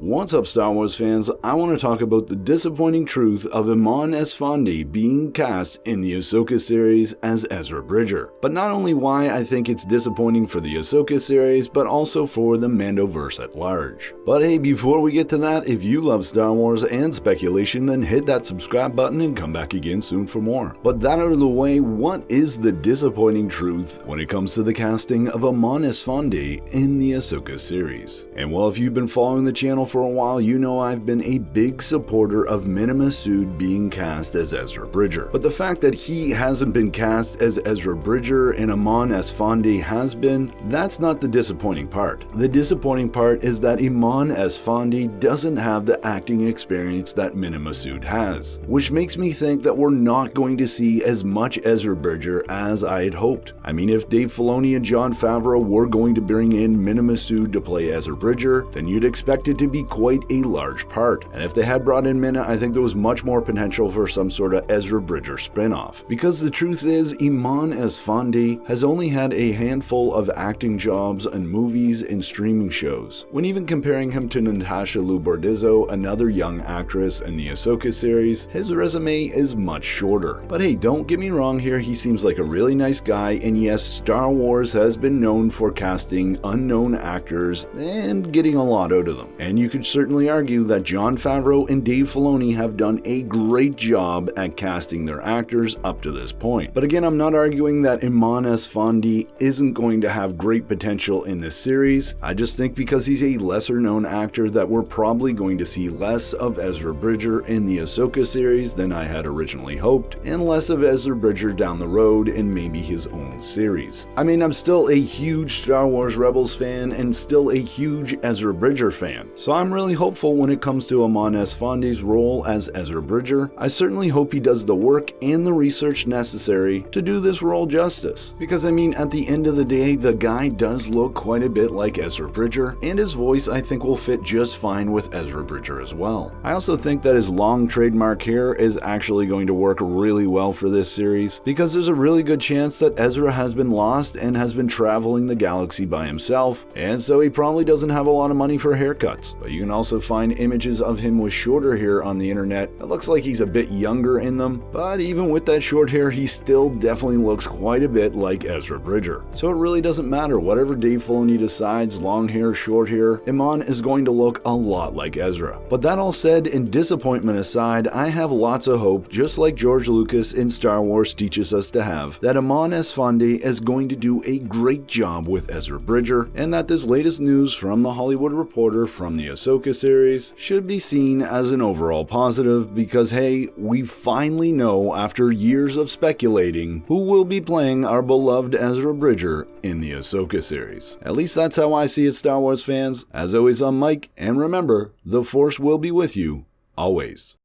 What's up, Star Wars fans? I want to talk about the disappointing truth of Eman Esfandi being cast in the Ahsoka series as Ezra Bridger. But not only why I think it's disappointing for the Ahsoka series, but also for the Mandoverse at large. But hey, before we get to that, if you love Star Wars and speculation, then hit that subscribe button and come back again soon for more. But that out of the way, what is the disappointing truth when it comes to the casting of Eman Esfandi in the Ahsoka series? And well, if you've been following the channel for a while, you know I've been a big supporter of Eman Esfandi being cast as Ezra Bridger. But the fact that he hasn't been cast as Ezra Bridger and Eman Esfandi has been, that's not the disappointing part. The disappointing part is that Eman Esfandi doesn't have the acting experience that Eman Esfandi has, which makes me think that we're not going to see as much Ezra Bridger as I had hoped. I mean, if Dave Filoni and Jon Favreau were going to bring in Eman Esfandi to play Ezra Bridger, then you'd expect it to be quite a large part. And if they had brought in Mina, I think there was much more potential for some sort of Ezra Bridger spinoff. Because the truth is, Eman Esfandi has only had a handful of acting jobs and movies and streaming shows. When even comparing him to Natasha Liu Bordizzo, another young actress in the Ahsoka series, his resume is much shorter. But hey, don't get me wrong here, he seems like a really nice guy, and yes, Star Wars has been known for casting unknown actors and getting a lot out of them. And you could certainly argue that Jon Favreau and Dave Filoni have done a great job at casting their actors up to this point. But again, I'm not arguing that Eman Esfandi isn't going to have great potential in this series. I just think because he's a lesser known actor that we're probably going to see less of Ezra Bridger in the Ahsoka series than I had originally hoped, and less of Ezra Bridger down the road in maybe his own series. I mean, I'm still a huge Star Wars Rebels fan and still a huge Ezra Bridger fan, so I'm really hopeful when it comes to Eman Esfandi's role as Ezra Bridger. I certainly hope he does the work and the research necessary to do this role justice. Because I mean, at the end of the day, the guy does look quite a bit like Ezra Bridger, and his voice I think will fit just fine with Ezra Bridger as well. I also think that his long trademark hair is actually going to work really well for this series, because there's a really good chance that Ezra has been lost and has been traveling the galaxy by himself, and so he probably doesn't have a lot of money for haircuts. But you can also find images of him with shorter hair on the internet. It looks like he's a bit younger in them, but even with that short hair, he still definitely looks quite a bit like Ezra Bridger. So it really doesn't matter, whatever Dave Filoni decides, long hair, short hair, Eman is going to look a lot like Ezra. But that all said, and disappointment aside, I have lots of hope, just like George Lucas in Star Wars teaches us to have, that Eman Esfandi is going to do a great job with Ezra Bridger, and that this latest news from The Hollywood Reporter from the Ahsoka series should be seen as an overall positive, because hey, we finally know after years of speculating who will be playing our beloved Ezra Bridger in the Ahsoka series. At least that's how I see it, Star Wars fans. As always, I'm Mike, and remember, the Force will be with you always.